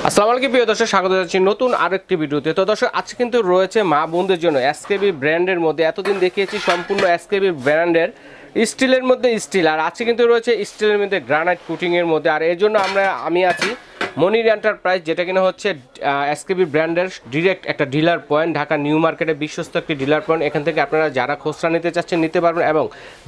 আসসালামু আলাইকুম প্রিয় দর্শক, স্বাগত জানাচ্ছি নতুন আরেকটি ভিডিওতে। তো দর্শক, আজকে কিন্তু রয়েছে মা বোনদের জন্য এসকেবি ব্র্যান্ডের মধ্যে। এতদিন দেখিয়েছি সম্পূর্ণ এসকেবি ব্র্যান্ডের স্টিলের মধ্যে স্টিল, আর আজকে কিন্তু রয়েছে স্টিলের মধ্যে গ্রানাইট কুটিংয়ের মধ্যে। আর এর জন্য আমি আছি মনির এন্টারপ্রাইজ, যেটা কিনা হচ্ছে এসকেবি ব্র্যান্ডের ডিরেক্ট একটা ডিলার পয়েন্ট, ঢাকা নিউ মার্কেটে বিশ্বস্ত একটি ডিলার পয়েন্ট। এখান থেকে আপনারা যারা খুচরা নিতে চাচ্ছেন নিতে পারবেন, এবং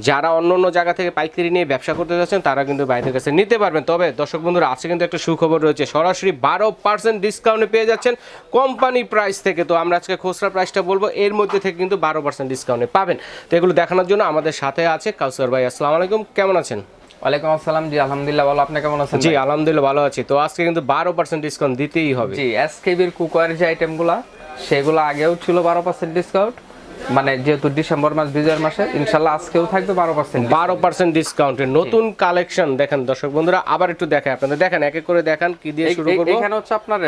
যারা অন্য অন্য জায়গা থেকে পাইকারি নিয়ে ব্যবসা করতে চাচ্ছেন তারা কিন্তু বাইরের কাছে নিতে পারবেন। তবে দর্শক বন্ধুরা, আজকে কিন্তু একটা সুখবর রয়েছে, সরাসরি 12% ডিসকাউন্টে পেয়ে যাচ্ছেন কোম্পানি প্রাইস থেকে। তো আমরা আজকে খুচরা প্রাইসটা বলবো, এর মধ্যে থেকে কিন্তু 12% ডিসকাউন্টে পাবেন। তো এগুলো দেখানোর জন্য আমাদের সাথে আছে কাউসার ভাই। আসসালামু আলাইকুম, কেমন আছেন? ওয়ালাইকুম আসসালাম। জি আলহামদুলিল্লাহ ভালো, আপনি কেমন আছেন? জি আলহামদুলিল্লাহ ভালো আছি। তো আজকে কিন্তু 12% ডিসকাউন্ট দিতেই হবে। জি, এসকেবির কুকওয়্যার যে আইটেমগুলো সেগুলো আগেও ছিল 12% ডিসকাউন্ট, মানে যেহেতু ডিসেম্বর মাস বিজয়ের মাসে, ইনশাআল্লাহ আজকেও থাকবে 12% ডিসকাউন্টের নতুন কালেকশন। দেখেন দর্শক বন্ধুরা, আবার একটু দেখাই আপনাদের, দেখেন এক এক করে দেখান কি দিয়ে শুরু করব। এখানে হচ্ছে আপনার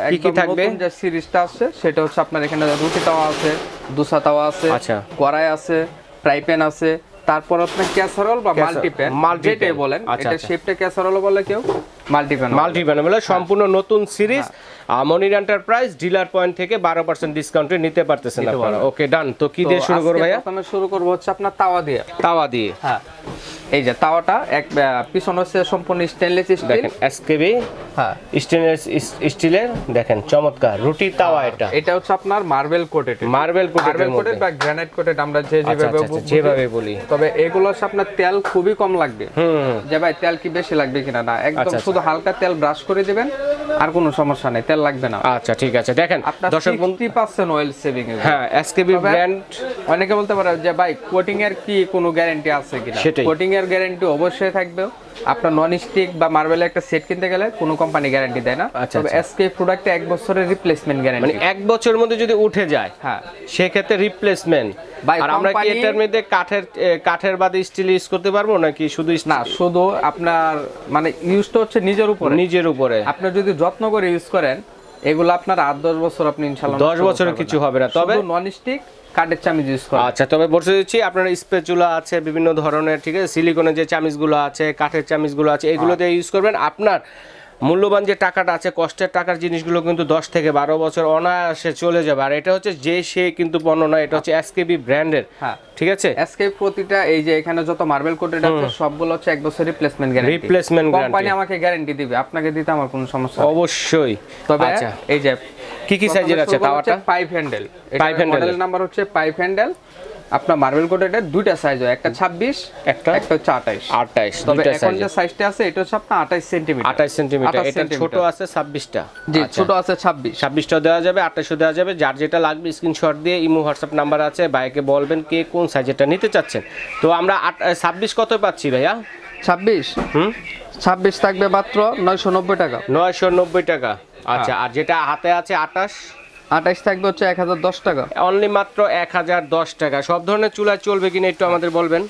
একদম নতুন যে সিরিজটা আছে সেটা হচ্ছে আপনার এখানে রুটি তাওয়া আছে, দুসা তাওয়া আছে, আচ্ছা, কড়াই আছে, ফ্রাই প্যান আছে, তারপর আপনার ক্যাসারোল বা মাল্টিপ্যান, যেটাই বলেন, এটা শেপটা ক্যাসারোল বলে কেউ, মাল্টিপ্যান বলে। সম্পূর্ণ নতুন সিরিজ মনির এন্টারপ্রাইজ ডিলার পয়েন্ট থেকে 12% ডিসকাউন্টে নিতে পারতেছেন আপনারা। ওকে ডান। তো কি দিয়ে শুরু করব ভাইয়া? প্রথমে শুরু করব হচ্ছে আপনার তাওয়া দিয়ে। হ্যাঁ, এই যে তাওয়াটা এক পিছনে হচ্ছে সম্পূর্ণ স্টেনলেস স্টিল, দেখেন এসকেবি, হ্যাঁ স্টেনলেস স্টিলের, দেখেন চমৎকার রুটি তাওয়া। এটা হচ্ছে আপনার মার্বেল কোটেড বা গ্রানাইট কোটেড, আমরা যেভাবে বলি। তবে এগুলো হচ্ছে আপনার তেল খুবই কম লাগবে। যে ভাই তেল কি বেশি লাগবে কিনা, না, একদম শুধু হালকা তেল ব্রাশ করে দিবেন, আর কোনো সমস্যা নেই, তেল লাগবে না। আচ্ছা ঠিক আছে। দেখেন দর্শক, 50% অয়েল সেভিং। হ্যাঁ, এসকেবি ব্র্যান্ড। অনেকে বলতে পারে যে ভাই কোটিং এর কি কোনো গ্যারান্টি আছে কিনা? কোটিং এর গ্যারান্টি অবশ্যই থাকবে। আপনার নন স্টিক বা মার্বেলের একটা সেট কিনতে গেলে কোনো কোম্পানি গ্যারান্টি দেয় না। তবে এসকেবি প্রোডাক্টে 1 বছরের রিপ্লেসমেন্ট গ্যারান্টি, মানে 1 বছরের মধ্যে যদি উঠে যায়, হ্যাঁ, সেই ক্ষেত্রে রিপ্লেসমেন্ট। আর আমরা কি এটার মধ্যে কাঠের বাদে স্টিল ইউজ করতে পারবো নাকি শুধু? না, শুধু আপনার মানে ইউজটা হচ্ছে নিজের উপরে। আপনি যদি যত্ন করে ইউজ করেন, এগুলো আপনার 8-10 বছর আপনি ইনশাআল্লাহ 10 বছরের কিছু হবে না। তবে নন স্টিক কাঠের চামিচ ইউজ করেন। আচ্ছা, তবে বলতে দিচ্ছি আপনার স্প্যাচুলা আছে বিভিন্ন ধরনের, ঠিক আছে, সিলিকনের যে চামিচগুলো আছে, কাঠের চামিচগুলো আছে, এগুলো দিয়ে ইউজ করবেন। আপনার মূল্যবান যে টাকাটা আছে, কষ্টের টাকার জিনিসগুলো কিন্তু 10 থেকে 12 বছর অনায়াসে চলে যাবে। আর এটা হচ্ছে যে সে কিন্তু পণ্য নয়, এটা হচ্ছে এসকেবি ব্র্যান্ডের। হ্যাঁ ঠিক আছে। এসকেবি প্রতিটা এই যে এখানে যত মার্বেল কোটেড আছে সবগুলো হচ্ছে 1 বছর রিপ্লেসমেন্ট গ্যারান্টি। কোম্পানি আমাকে গ্যারান্টি দিবে, আপনাকে দিতে আমার কোনো সমস্যা নেই অবশ্যই। তবে এই যে কি সাইজের আছে তাওয়াটা? Pipe handle. মডেল নাম্বার হচ্ছে পাইপ হ্যান্ডেল। আপনার মার্বেল কোটেডের দুইটা সাইজ হয়, একটা 26, একটা হচ্ছে 28। তবে এখন যে সাইজটা আছে এটা হচ্ছে আপনার 28 সেন্টিমিটার। এটা ছোট আছে 26টা। জি, ছোট আছে 26টা দেওয়া যাবে, 28ও দেওয়া যাবে। যার যেটা লাগবে স্ক্রিনশট দিয়ে ইমো হোয়াটসঅ্যাপ নাম্বার আছে, ভাইকে বলবেন কে কোন সাইজেরটা নিতে চাচ্ছেন। তো আমরা 26 কত পাচ্ছি ভাইয়া? 26 থাকবে মাত্র 990 টাকা। 990 টাকা। আচ্ছা, আর যেটা হাতে আছে 28 থাকবে হচ্ছে 1010 টাকা। অনলি মাত্র 1010 টাকা। সব ধরনের চুলা চলবে কিনা একটু আমাদের বলবেন।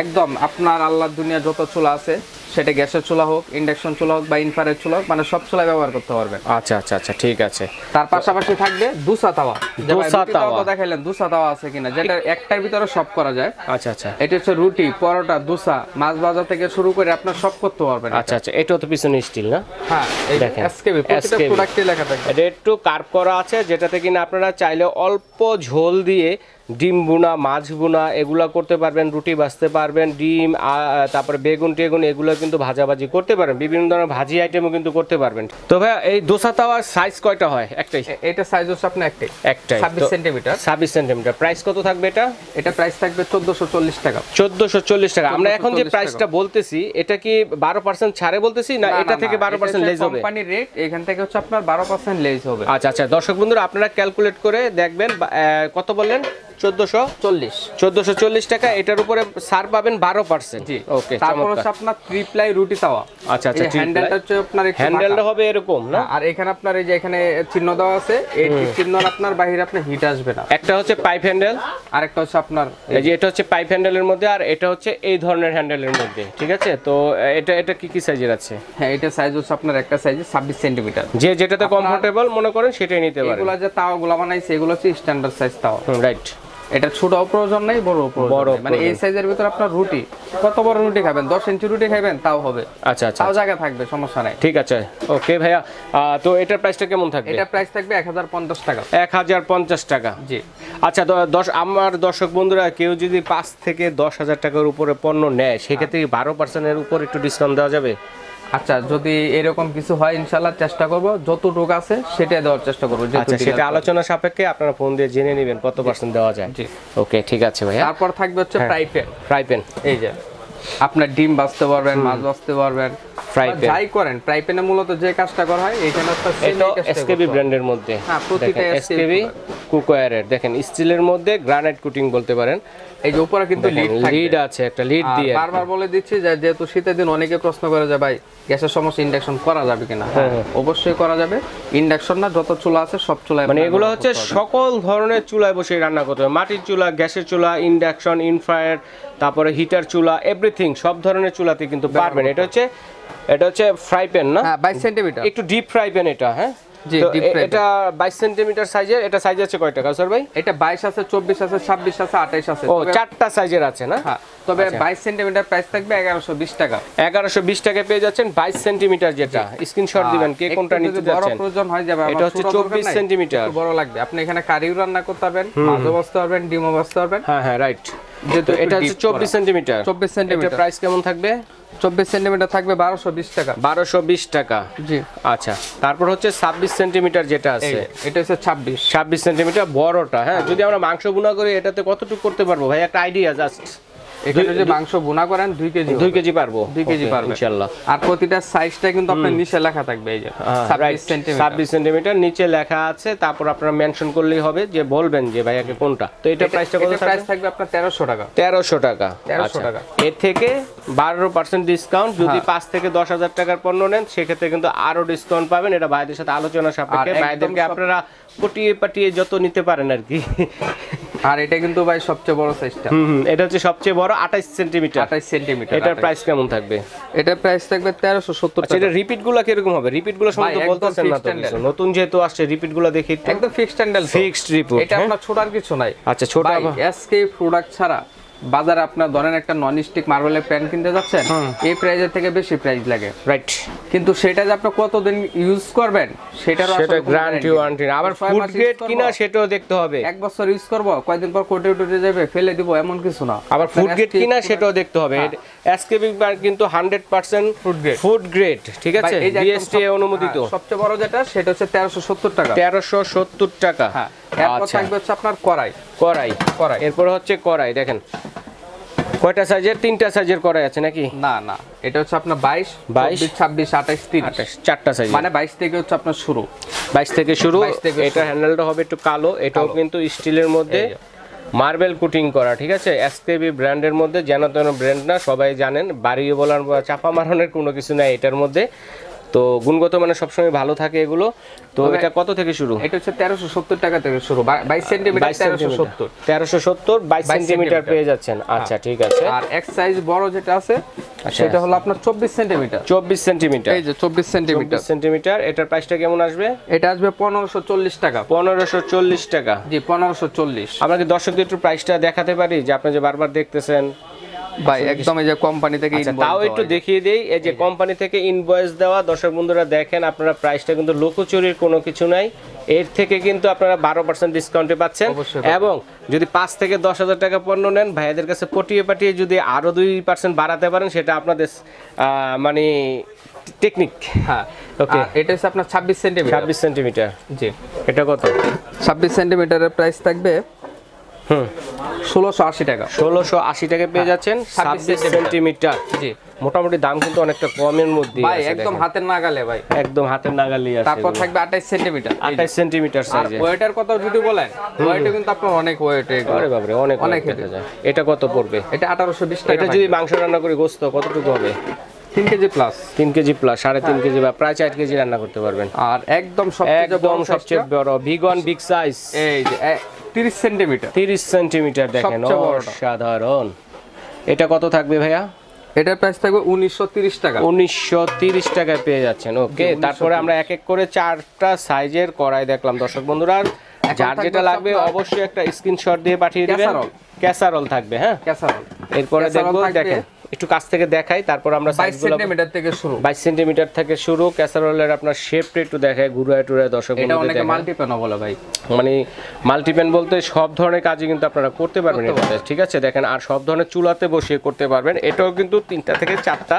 একদম আপনার আল্লাহর দুনিয়া যত চুলা আছে, সেটা গ্যাসের চুলা হোক, ইন্ডাকশন চুলা হোক বা ইনফ্রারেড চুলা হোক, মানে সব চুলা ব্যবহার করতে পারবেন। আচ্ছা ঠিক আছে। তার পাশাপাশি থাকবে দুসা তাওয়া। দেখাইলেন দুসা তাওয়া আছে কিনা, যেটা একটার ভিতরে সব করা যায়। আচ্ছা, এটা হচ্ছে রুটি, পরোটা, দুসা, মাছ ভাজা থেকে শুরু করে আপনার সব করতে পারবেন। আচ্ছা, এটাও তো পিছনে স্টিল না? হ্যাঁ, এই দেখেন এসকেবি প্রত্যেকটা প্রোডাক্টে লেখা থাকে। এটা একটু কার্ভ করা আছে, যেটাতে কিনা আপনারা চাইলে অল্প ঝোল দিয়ে ডিম বুনা, মাছ বুনা এগুলা করতে পারবেন, রুটি ভাজতে পারবেন, ডিম তারপরে বেগুন টেগুন এগুলো কিন্তু ভাজাভাজি করতে পারবেন, বিভিন্ন ধরনের ভাজি আইটেমও কিন্তু করতে পারবেন। তো ভাই এই দোসা তাওয়ার সাইজ কয়টা হয়? একটাই। এটা সাইজ হচ্ছে আপনার একটাই 26 সেন্টিমিটার। প্রাইস কত থাকবে এটা? এটা প্রাইস থাকবে 1440 টাকা। 1440 টাকা। আমরা এখন যে প্রাইসটা বলতেছি এটা কি 12% ছাড়ে বলতেছি না এটা থেকে 12% লেস হবে? কোম্পানির রেট, এখান থেকে হচ্ছে আপনার 12% লেস হবে। আচ্ছা, দর্শক বন্ধুরা আপনারা ক্যালকুলেট করে দেখবেন কত বললেন? 1440 টাকা। এটার উপরে ছাড় পাবেন 12%। জি, ওকে। তারপর হচ্ছে আপনার ট্রিপ্লাই রুটি তাওয়া। আচ্ছা, হ্যান্ডেলটা হচ্ছে আপনার হ্যান্ডেলটা হবে এরকম না? আর এখানে আপনার এই যে এখানে চিহ্ন দেওয়া আছে, এই চিহ্নর আপনার বাইরে আপনার হিট আসবে না। একটা হচ্ছে পাইপ হ্যান্ডেল, আর একটা হচ্ছে আপনার এই যে এটা হচ্ছে পাইপ হ্যান্ডেলের মধ্যে, আর এটা হচ্ছে এই ধরনের হ্যান্ডেলের মধ্যে, ঠিক আছে। তো এটা কি সাইজের আছে? হ্যাঁ, এটা সাইজ হচ্ছে আপনার একটা সাইজ 26 সেন্টিমিটার। যে যেটাতে কমফোর্টেবল মনে করেন সেটাই নিতে পারেন। এগুলা যে তাওয়াগুলো বানাইছে এগুলো হচ্ছে স্ট্যান্ডার্ড সাইজ তাওয়া। রাইট। এটা ছোটও প্রয়োজন নাই, বড়ও প্রয়োজন নাই। মানে এই সাইজের ভিতর আপনার রুটি, কত বড় রুটি খাবেন, 10 ইঞ্চি রুটি খাবেন তাও হবে। আচ্ছা আচ্ছা, তাও জায়গা থাকবে, সমস্যা নাই। ঠিক আছে, ওকে ভাইয়া। তো এটার প্রাইসটা কেমন থাকবে? এটা প্রাইস থাকবে 1050 টাকা। 1050 টাকা, জি। আচ্ছা, আমার দর্শক বন্ধুরা কেউ যদি 5 থেকে 10,000 টাকার উপরে পণ্য নেয়, সেক্ষেত্রে 12% উপর একটু ডিসকাউন্ট দেওয়া যাবে? আচ্ছা, যদি এরকম কিছু হয় ইনশাআল্লাহ চেষ্টা করব, যতটুকু আছে সেটাই দেওয়ার চেষ্টা করব। আচ্ছা, সেটা আলোচনা সাপেক্ষে আপনারা ফোন দিয়ে জেনে নেবেন কত পার্সেন্ট দেওয়া যায়। জি, ওকে, ঠিক আছে ভাইয়া। তারপর থাকবে হচ্ছে ফ্রাই প্যান। এই যে আপনার ডিম ভাজতে পারবেন, মাছ ভাজতে পারবেন, ফ্রাই প্যান যাই করেন। ফ্রাই প্যানে মূলত যে কাজটা করা হয় এইখানে একটা এসকেবি ব্র্যান্ডের মধ্যে। হ্যাঁ, প্রতিটা এসকেবি কুকওয়্যারের, দেখেন স্টিলের মধ্যে গ্রানাইট কোটিং বলতে পারেন। এই যে উপরে কিন্তু লিড আছে, একটা লিড দিয়ে। বারবার বলে দিচ্ছি যে যেহেতু শীতের দিন অনেকে প্রশ্ন করে যে ভাই গ্যাসের সমস্যা, ইন্ডাকশন করা যাবে কিনা? হ্যাঁ, অবশ্যই করা যাবে। ইন্ডাকশন না, যত চুলা আছে সব চুলায়, মানে এগুলো হচ্ছে সকল ধরনের চুলায় বসে রান্না করতে হবে। মাটির চুলা, গ্যাসের চুলা, ইন্ডাকশন, ইনফ্রারেড, তারপরে হিটার চুলা, এভরিথিং সব ধরনের চুলাতে কিন্তু পারবেন। এটা হচ্ছে ফ্রাই প্যান না? হ্যাঁ, 22 সেন্টিমিটার, একটু ডিপ ফ্রাই প্যান এটা। হ্যাঁ, এটা 22 সেন্টিমিটার সাইজের। এটা সাইজ আছে কয়টা কাউসার ভাই? এটা 22 আছে, 24 আছে, 26 আছে, 28 আছে। ও, 4টা সাইজের আছে না? হ্যাঁ, তবে 22 সেন্টিমিটার প্রাইস থাকবে 1120 টাকা। 1120 টাকায় পেয়ে যাচ্ছেন 22 সেন্টিমিটার, যেটা স্ক্রিনশট দিবেন কে কোনটা নিতে যাচ্ছেন। বড় প্রয়োজন হয় যাবে, এটা হচ্ছে 24 সেন্টিমিটার, বড় লাগবে। আপনি এখানে কারিও রান্না করতে পারবেন, মাছও ভাজতে পারবেন, ডিমও ভাজতে পারবেন। হ্যাঁ হ্যাঁ, রাইট। যেহেতু এটা হচ্ছে 24 সেন্টিমিটার। 24 সেন্টিমিটার প্রাইস কেমন থাকবে? 24 সেন্টিমিটার থাকবে 1220 টাকা। 1220 টাকা, জি। আচ্ছা, তারপর হচ্ছে 26 সেন্টিমিটার যেটা আছে, এটা হচ্ছে 26 সেন্টিমিটার বড়টা। হ্যাঁ, যদি আমরা মাংস ভুনা করি এটাতে কতটুকু করতে পারবো ভাই? একটা আইডিয়া জাস্ট। এখানে যে মাংস ভুনা করেন 2 কেজি, 2 কেজি পারবো, 2 কেজি পারবে ইনশাআল্লাহ। আর প্রতিটা সাইজটা কিন্তু আপনার নিচে লেখা থাকবে। এই যে 26 সেন্টিমিটার নিচে লেখা আছে। তারপর আপনারা মেনশন করলেই হবে, যে বলবেন যে ভাইয়াকে কোনটা। তো এটা প্রাইসটা কত? প্রাইস থাকবে আপনার 1300 টাকা। 1300 টাকা, 1300 টাকা। এর থেকে 12% ডিসকাউন্ট। যদি 5 থেকে 10,000 টাকার পণ্য নেন সেক্ষেত্রে কিন্তু আরো ডিসকাউন্ট পাবেন। এটা ভাইদের সাথে আলোচনা সাপেক্ষে, ভাইদেরকে আপনারা পটিয়ে যত নিতে পারেন আর কি। আর এটা কিন্তু ভাই সবচেয়ে বড় সাইজটা। এটা হচ্ছে সবচেয়ে বড় 28 সেন্টিমিটার। 28 সেন্টিমিটার। এটার প্রাইস কেমন থাকবে? এটার প্রাইস থাকবে 1370 টাকা। এটা রিপিটগুলো কি রকম হবে? রিপিটগুলো সম্বন্ধে বলতেছেন না তো কিছু? নতুন যেহেতু আসছে রিপিটগুলো দেখি একদম ফিক্সড হ্যান্ডেল, ফিক্সড রিপিট। এটা আপনার ছোট আর কিছু নাই। আচ্ছা, ছোট এসকে প্রোডাক্ট ছাড়া বাজারে আপনার ধরেন একটা নন স্টিক মার্বেলের প্যান কিনতে যাচ্ছেন, এই প্রাইজের থেকে বেশি প্রাইস লাগে, রাইট। কিন্তু সেটা যে আপনি কতদিন ইউজ করবেন সেটার আসলে গ্যারান্টি ওয়ারেন্টি, আবার ফুড গ্রেড কিনা সেটাও দেখতে হবে। 1 বছর ইউজ করব, কয়দিন পর কোটে যাবে, ফেলে দিব, এমন কিছু না। আবার ফুড গ্রেড কিনা সেটাও দেখতে হবে। এসকেবি কিন্তু 100% ফুড গ্রেড, ঠিক আছে, জিএসটি অনুমোদিত। সবচেয়ে বড় যেটা সেটা হচ্ছে 1370 টাকা। 1370 টাকা। হ্যাঁ, এরপর থাকবে হচ্ছে আপনার কড়াই। এরপর হচ্ছে কড়াই। দেখেন কয়টা সাইজের? 3টা সাইজের কড়াই আছে নাকি? না না, এটা হচ্ছে আপনার 22, 26, 28, 30, 4টা সাইজ। মানে 22 থেকে হচ্ছে আপনার শুরু, 22 থেকে শুরু। এটা হ্যান্ডেলটা হবে একটু কালো। এটাও কিন্তু স্টিলের মধ্যে মার্বেল কোটিং করা, ঠিক আছে। এসকেবি ব্র্যান্ডের মধ্যে, যেন তেন ব্র্যান্ড না, সবাই জানেন। বাড়িয়ে বলার বা চাপা মারানোর কোনো কিছু নাই এটার মধ্যে। তো গুণগত মানে সবসময় ভালো থাকে এগুলো। তো এটা কত থেকে শুরু? এটা হচ্ছে 1370 টাকা থেকে শুরু, 22 সেন্টিমিটার, 1370 22 সেন্টিমিটার পেয়ে যাচ্ছেন। আচ্ছা, ঠিক আছে। আর এক সাইজ বড় যেটা আছে সেটা হলো আপনার 24 সেন্টিমিটার। 24 সেন্টিমিটার, এই যে 24 সেন্টিমিটার। এটার প্রাইসটা কেমন আসবে? এটা আসবে 1540 টাকা। 1540 টাকা, জি, 1540। আমরা কি দর্শকদের একটু প্রাইসটা দেখাতে পারি, যে আপনি যে বারবার দেখতেছেন ভাই? একদম, এই যে কোম্পানি থেকে তাও একটু দেখিয়ে দেই। এই যে কোম্পানি থেকে ইনভয়েস দেওয়া, দর্শক বন্ধুরা দেখেন, আপনারা প্রাইসটা কিন্তু লুকোচুরির কোনো কিছু নাই। এর থেকে কিন্তু আপনারা 12% ডিসকাউন্টে পাচ্ছেন। এবং যদি 5 থেকে 10,000 টাকা পণ্য নেন, ভাইয়াদের কাছে পটিয়ে যদি আরো 2% বাড়াতে পারেন, সেটা আপনাদের মানে টেকনিক। হ্যাঁ, ওকে। এটা হচ্ছে আপনার 26 সেন্টিমিটার। 26 সেন্টিমিটার, জি। এটা কত? 26 সেন্টিমিটারের প্রাইস থাকবে 1680 টাকা। 1680 টাকা পেয়ে যাচ্ছেন 26 সেন্টিমিটার, জি। মোটামুটি দাম কিন্তু অনেকটা কমের মধ্যে ভাই, একদম হাতের নাগালে ভাই, একদম হাতের নাগালেই আছে। তারপর থাকবে 28 সেন্টিমিটার। 28 সেন্টিমিটার সাইজে। ওয়েটের কথা যদি বলেন, ওয়েটে কিন্তু আপনার অনেক ওয়েট। আরে বাবা রে, অনেক দেখা যায়। এটা কত পড়বে? এটা 1820 টাকা। এটা যদি মাংস রান্না করি, গোশত কতটুকু হবে? 3 KG plus. 3 KG plus, 3.5 KG বা প্রায় 4 কেজি রান্না করতে পারবেন। আর একদম সবচেয়ে বড় ভিগন বিগ সাইজ, এই যে 30 সেন্টিমিটার। 30 সেন্টিমিটার, দেখেন অসাধারণ। এটা কত থাকবে ভাইয়া? এটার প্রাইস থাকবে 1930 টাকা। 1930 টাকায় পেয়ে যাচ্ছেন। ওকে, তারপরে আমরা এক এক করে 4টা সাইজের কড়াই দেখলাম দর্শক বন্ধুরা। যার যেটা লাগবে অবশ্যই একটা স্ক্রিনশট দিয়ে পাঠিয়ে দিবেন। ক্যাসারল থাকবে, হ্যাঁ ক্যাসারল। এরপরে দেখবো, দেখেন একটু কাছ থেকে দেখাই, তারপর আমরা 22 সেন্টিমিটার থেকে শুরু, 22 সেন্টিমিটার থেকে শুরু। ক্যাসারোলের আপনার শেপটা একটু দেখায়, ঘুরায় টুরায় দর্শক এটা অনেকে মাল্টিপ্যানও বলে ভাই, মানে মাল্টিপ্যান বলতে সব ধরনের কাজই কিন্তু আপনারা করতে পারবেন এটাতে, ঠিক আছে। দেখেন, আর সব ধরনের চুলাতে বসিয়ে করতে পারবেন। এটাও কিন্তু 3টা থেকে 4টা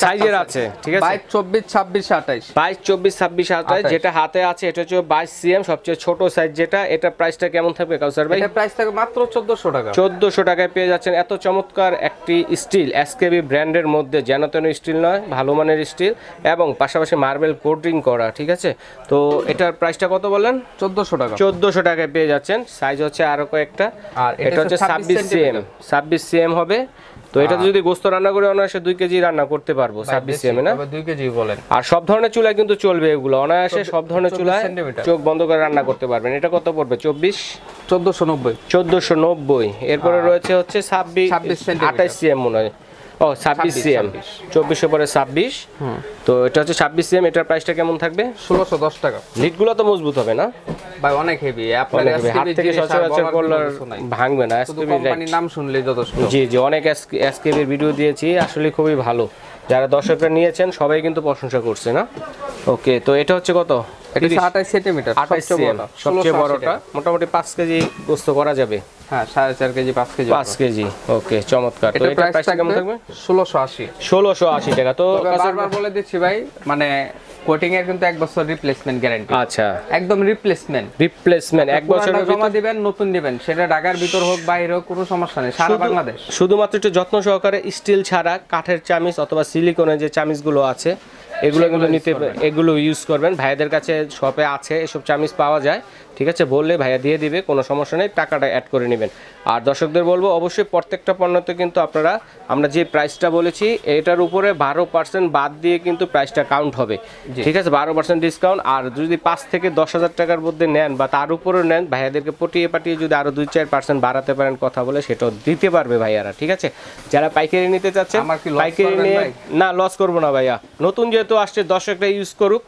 সাইজের আছে, ঠিক আছে। 22, 24, 26, 22, 24, 26, 28 যেটা হাতে আছে এটা হচ্ছে 22 সিএম, সবচেয়ে ছোট সাইজ যেটা। এটা প্রাইসটা কেমন থাকবে কাউসার ভাই? এটা প্রাইস থাকে মাত্র 1400 টাকা। 1400 টাকায় পেয়ে যাচ্ছেন এত চমৎকার একটি স্টিল, এসকেবি ব্র্যান্ডের মধ্যে, যেন তেন স্টিল নয়, ভালো মানের স্টিল এবং পাশাপাশি মার্বেল কোটিং করা, ঠিক আছে। তো এটার প্রাইসটা কত বলেন? 1400 টাকা। 1400 টাকায় পেয়ে যাচ্ছেন। সাইজ হচ্ছে আরো কয়েকটা, আর এটা হচ্ছে 26 সিএম, 26 সিএম হবে। তো এটা যদি গোস্ত রান্না করে অনায়াসে 2 কেজি রান্না করতে পারবো 26 সিএম না, 2 কেজি বলেন। আর সব ধরনের চুলায় কিন্তু চলবে এগুলো, অনায়াসে সব ধরনের চুলায় চোখ বন্ধ করে রান্না করতে পারবেন। এটা কত পড়বে? 1490। এরপরে রয়েছে হচ্ছে 28 সিএম মনে হয়, ও 26 সিএম, 2400 পরে 26। তো এটা হচ্ছে 26 সিএম। এটার প্রাইসটা কেমন থাকবে? 1610 টাকা। লিডগুলো তো মজবুত হবে না ভাই? অনেক হেভি, আপনার হাত থেকে সচরাচর করলে ভাঙবে না। কোম্পানির নাম শুনলেই যথেষ্ট। জি জি, অনেক এসকেবির ভিডিও দিয়েছি, আসলে খুবই ভালো। যারা দর্শকরা নিয়েছেন সবাই কিন্তু প্রশংসা করছে না। ওকে, তো এটা হচ্ছে কত? এটা 28 সেন্টিমিটার, সবচেয়ে বড়টা, মোটামুটি 5 কেজি গোস্ত করা যাবে। হ্যাঁ, 4.5 কেজি, 5 কেজি, 5 কেজি। ওকে, চমৎকার। তো এটা প্রাইসটা কেমন থাকবে? 1680 টাকা। তো বারবার বলে দিচ্ছি ভাই, মানে কোটিং এর কিন্তু 1 বছর রিপ্লেসমেন্ট গ্যারান্টি। আচ্ছা, একদম রিপ্লেসমেন্ট 1 বছরের জমা দিবেন, নতুন দিবেন, সেটা ঢাকার ভিতর হোক বাইরে হোক, কোনো সমস্যা নেই, সারা বাংলাদেশ। শুধুমাত্র একটু যত্ন সহকারে স্টিল ছাড়া কাঠের চামিচ অথবা সিলিকনের যে চামিচগুলো আছে এগুলো কিন্তু এগুলো ইউজ করবেন। ভাইয়াদের কাছে শপে আছে, এসব চামিচ পাওয়া যায়, ঠিক আছে। বললে ভাইয়া দিয়ে দিবে, কোনো সমস্যা নেই, টাকাটা অ্যাড করে নেবেন। আর দর্শকদের বলবো অবশ্যই প্রত্যেকটা পণ্যতে কিন্তু আপনারা, আমরা যে প্রাইসটা বলেছি এটার উপরে 12% বাদ দিয়ে কিন্তু প্রাইসটা কাউন্ট হবে, ঠিক আছে। 12% ডিসকাউন্ট। আর যদি 5 থেকে 10,000 টাকার মধ্যে নেন বা তার উপরে নেন, ভাইয়াদেরকে পটিয়ে পাঠিয়ে যদি আরো 2-4% বাড়াতে পারেন কথা বলে, সেটাও দিতে পারবে ভাইয়ারা, ঠিক আছে। যারা পাইকারি নিতে চাচ্ছেন, পাইকারি নিয়ে না, লস করবো না ভাইয়া। নতুন যেহেতু আসছে, দর্শকরা ইউজ করুক,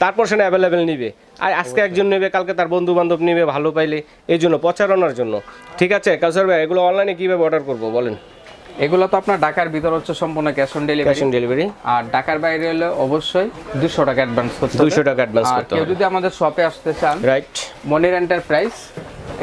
তারপর সে অ্যাভেলেবেল নিবে। আর আজকে একজন নেবে, কালকে তার বন্ধু বান্ধব নেবে, ভালো পাইলে, এই জন্য প্রচারণার জন্য, ঠিক আছে। কাউসার ভাই, এগুলো অনলাইনে কিভাবে অর্ডার করবো বলেন? এগুলো তো আপনার ঢাকার ভিতর হচ্ছে সম্পূর্ণ ক্যাশ অন ডেলিভারি, আর ঢাকার বাইরে হলে অবশ্যই 200 টাকা অ্যাডভান্স করতে হবে। 200 টাকা অ্যাডভান্স করতে হবে। কেউ যদি আমাদের শপে আসতে চান, রাইট, মনির এন্টারপ্রাইজ,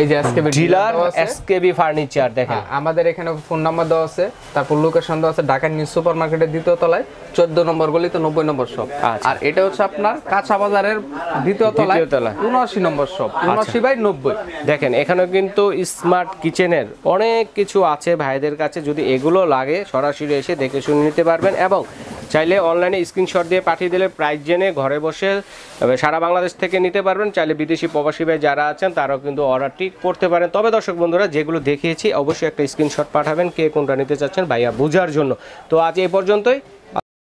এই যে এসকেবি ডিলার, এসকেবি ফার্নিচার, দেখেন আমাদের এখানে ফোন নাম্বার দেওয়া আছে, তারপর লোকেশন দেওয়া আছে, ঢাকা নিউ সুপার মার্কেটের 2য় তলায় 14 নম্বর গলিতে 90 নম্বর শপ। আর এটা হচ্ছে আপনার কাঁচা বাজারের 2য় তলায় 79 নম্বর শপ, 79/90। দেখেন, এখানেও কিন্তু স্মার্ট কিচেনের অনেক কিছু আছে ভাইদের কাছে। যদি এগুলো লাগে সরাসরি এসে দেখে শুনে নিতে পারবেন, এবং চাইলে অনলাইনে স্ক্রিনশট দিয়ে পাঠিয়ে দিলে প্রাইস জেনে ঘরে বসে সারা বাংলাদেশ থেকে নিতে পারবেন। চাইলে বিদেশি প্রবাসী ভাই যারা আছেন তারাও কিন্তু অর্ডারটি করতে পারেন। তবে দর্শক বন্ধুরা, যেগুলো দেখিয়েছি অবশ্যই একটা স্ক্রিনশট পাঠাবেন, কে কোনটা নিতে চাচ্ছেন ভাইয়া বোঝার জন্য। তো আজ এই পর্যন্তই।